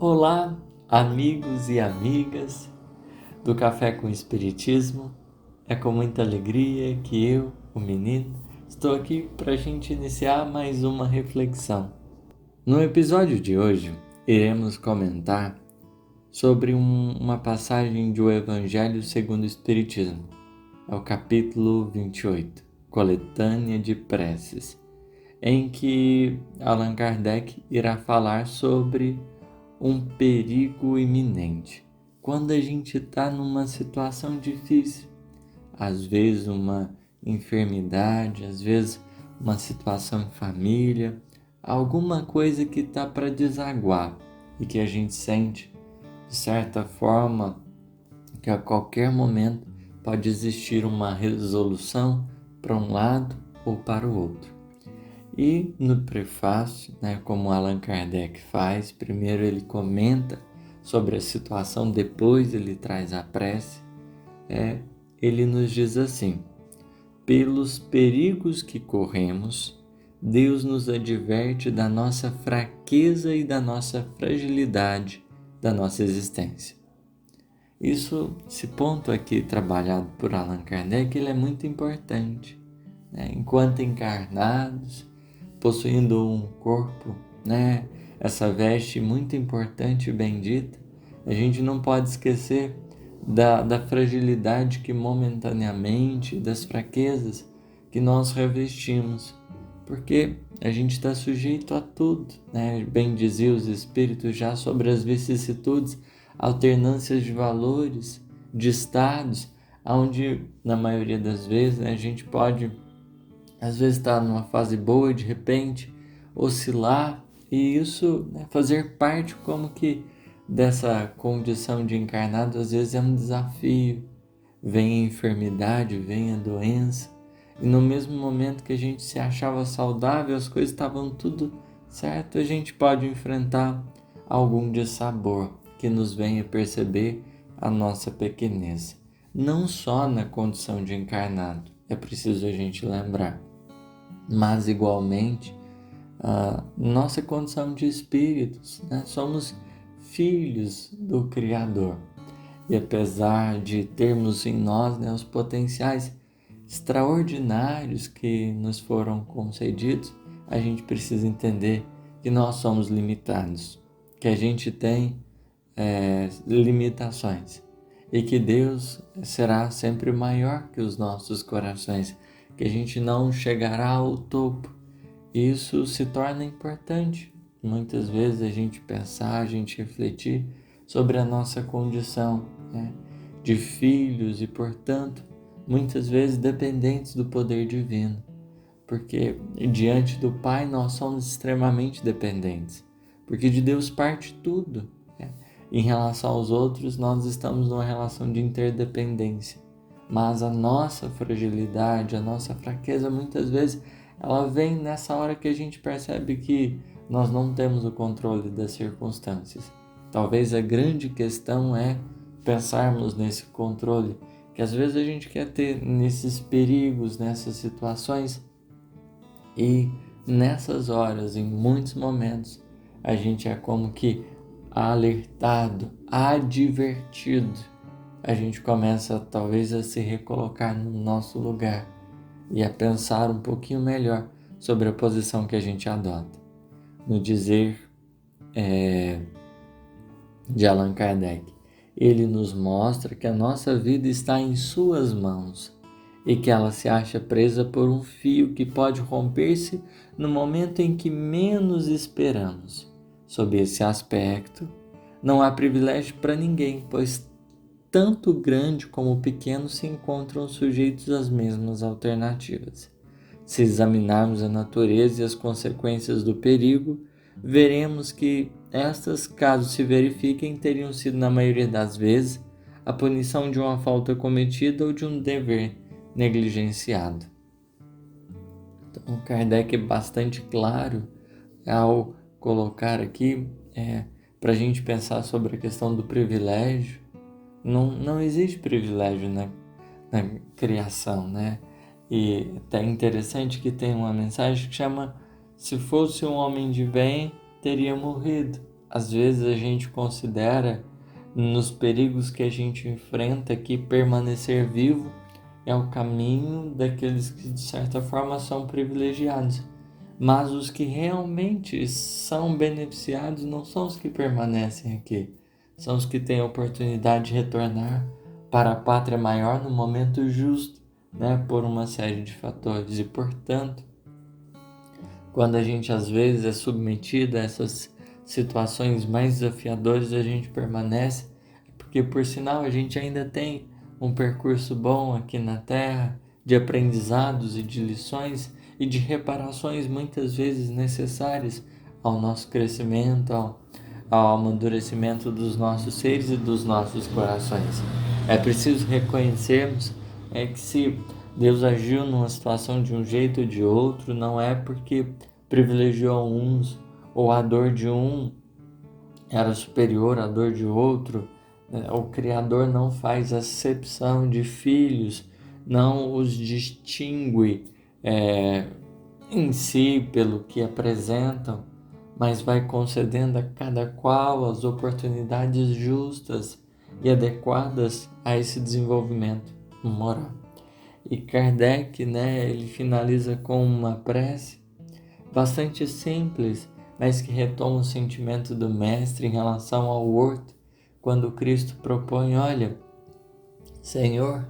Olá, amigos e amigas do Café com Espiritismo. É com muita alegria que eu, o menino, estou aqui para a gente iniciar mais uma reflexão. No episódio de hoje, iremos comentar sobre uma passagem do Evangelho segundo o Espiritismo. É o capítulo 28, Coletânea de Preces, em que Allan Kardec irá falar sobre um perigo iminente. Quando a gente está numa situação difícil, às vezes uma enfermidade, às vezes uma situação em família, alguma coisa que está para desaguar e que a gente sente, de certa forma, que a qualquer momento pode existir uma resolução para um lado ou para o outro. E no prefácio, como Allan Kardec faz, primeiro ele comenta sobre a situação, depois ele traz a prece, ele nos diz assim: pelos perigos que corremos, Deus nos adverte da nossa fraqueza e da nossa fragilidade da nossa existência. Esse ponto aqui trabalhado por Allan Kardec, ele é muito importante. Enquanto encarnados, possuindo um corpo, essa veste muito importante e bendita, a gente não pode esquecer da fragilidade que momentaneamente, das fraquezas que nós revestimos, porque a gente está sujeito a tudo, Bem dizia os Espíritos já sobre as vicissitudes, alternâncias de valores, de estados, onde na maioria das vezes a gente pode às vezes está numa fase boa e de repente oscilar, e isso fazer parte como que dessa condição de encarnado às vezes é um desafio. Vem a enfermidade, vem a doença, e no mesmo momento que a gente se achava saudável, as coisas estavam tudo certo, a gente pode enfrentar algum dissabor que nos venha perceber a nossa pequenez. Não só na condição de encarnado, é preciso a gente lembrar, mas igualmente nossa condição de espíritos, somos filhos do Criador, e apesar de termos em nós os potenciais extraordinários que nos foram concedidos, a gente precisa entender que nós somos limitados, que a gente tem limitações, e que Deus será sempre maior que os nossos corações, que a gente não chegará ao topo. Isso se torna importante, muitas vezes, a gente pensar, a gente refletir sobre a nossa condição de filhos e, portanto, muitas vezes dependentes do poder divino, porque diante do Pai nós somos extremamente dependentes, porque de Deus parte tudo. Em relação aos outros, nós estamos numa relação de interdependência, mas a nossa fragilidade, a nossa fraqueza, muitas vezes, ela vem nessa hora que a gente percebe que nós não temos o controle das circunstâncias. Talvez a grande questão é pensarmos nesse controle, que às vezes a gente quer ter nesses perigos, nessas situações, e nessas horas, em muitos momentos, a gente é como que alertado, advertido. A gente começa talvez a se recolocar no nosso lugar e a pensar um pouquinho melhor sobre a posição que a gente adota. No dizer de Allan Kardec, ele nos mostra que a nossa vida está em suas mãos e que ela se acha presa por um fio que pode romper-se no momento em que menos esperamos. Sob esse aspecto, não há privilégio para ninguém, pois tanto o grande como o pequeno se encontram sujeitos às mesmas alternativas. Se examinarmos a natureza e as consequências do perigo, veremos que estas, caso se verifiquem, teriam sido, na maioria das vezes, a punição de uma falta cometida ou de um dever negligenciado. Então, Kardec é bastante claro ao colocar aqui para a gente pensar sobre a questão do privilégio. Não existe privilégio na criação, E é interessante que tem uma mensagem que chama: se fosse um homem de bem, teria morrido. às vezes a gente considera nos perigos que a gente enfrenta que permanecer vivo é o caminho daqueles que de certa forma são privilegiados. Mas os que realmente são beneficiados não são os que permanecem aqui, são os que têm a oportunidade de retornar para a pátria maior no momento justo, né, por uma série de fatores. E, portanto, quando a gente às vezes é submetido a essas situações mais desafiadoras, a gente permanece, porque por sinal a gente ainda tem um percurso bom aqui na Terra, de aprendizados e de lições e de reparações muitas vezes necessárias ao nosso crescimento, ao amadurecimento dos nossos seres e dos nossos corações. É preciso reconhecermos que se Deus agiu numa situação de um jeito ou de outro, não é porque privilegiou uns ou a dor de um era superior à dor de outro. O Criador não faz acepção de filhos, não os distingue em si pelo que apresentam, mas vai concedendo a cada qual as oportunidades justas e adequadas a esse desenvolvimento moral. E Kardec, ele finaliza com uma prece bastante simples, mas que retoma o sentimento do mestre em relação ao horto, quando Cristo propõe: olha, Senhor,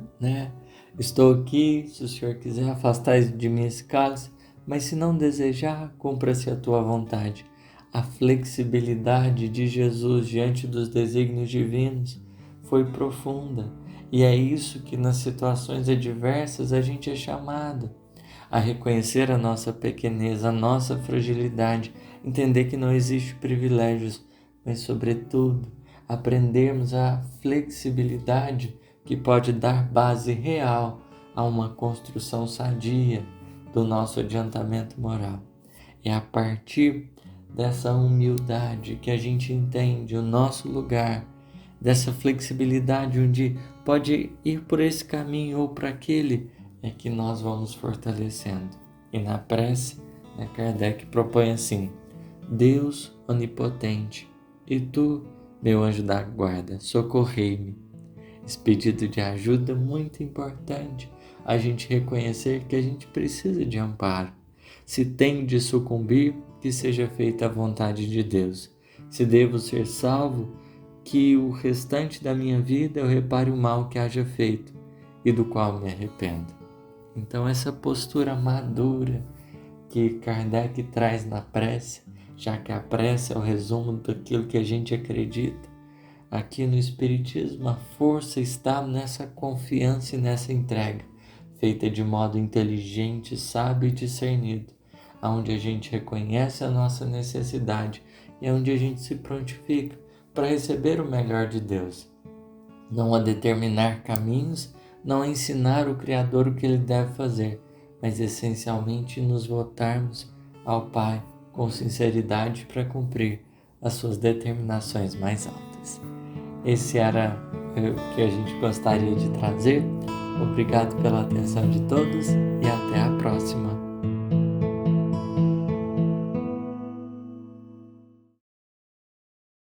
estou aqui, se o Senhor quiser afastar de mim esse cálice, mas se não desejar, cumpra-se a tua vontade. A flexibilidade de Jesus diante dos desígnios divinos foi profunda, e é isso que nas situações adversas a gente é chamado a reconhecer a nossa pequenez, a nossa fragilidade, entender que não existe privilégios, mas sobretudo aprendermos a flexibilidade que pode dar base real a uma construção sadia do nosso adiantamento moral. É a partir dessa humildade que a gente entende o nosso lugar, dessa flexibilidade onde pode ir por esse caminho ou para aquele, é que nós vamos fortalecendo. E na prece, Kardec propõe assim: Deus onipotente, e tu, meu anjo da guarda, socorrei-me. Esse pedido de ajuda é muito importante, a gente reconhecer que a gente precisa de amparo. Se tenho de sucumbir, que seja feita a vontade de Deus. Se devo ser salvo, que o restante da minha vida eu repare o mal que haja feito e do qual me arrependo. Então essa postura madura que Kardec traz na prece, já que a prece é o resumo daquilo que a gente acredita, aqui no Espiritismo a força está nessa confiança e nessa entrega, feita de modo inteligente, sábio e discernido, onde a gente reconhece a nossa necessidade e onde a gente se prontifica para receber o melhor de Deus. Não a determinar caminhos, não a ensinar o Criador o que ele deve fazer, mas essencialmente nos voltarmos ao Pai com sinceridade para cumprir as suas determinações mais altas. Esse era o que a gente gostaria de trazer. Obrigado pela atenção de todos e até a próxima.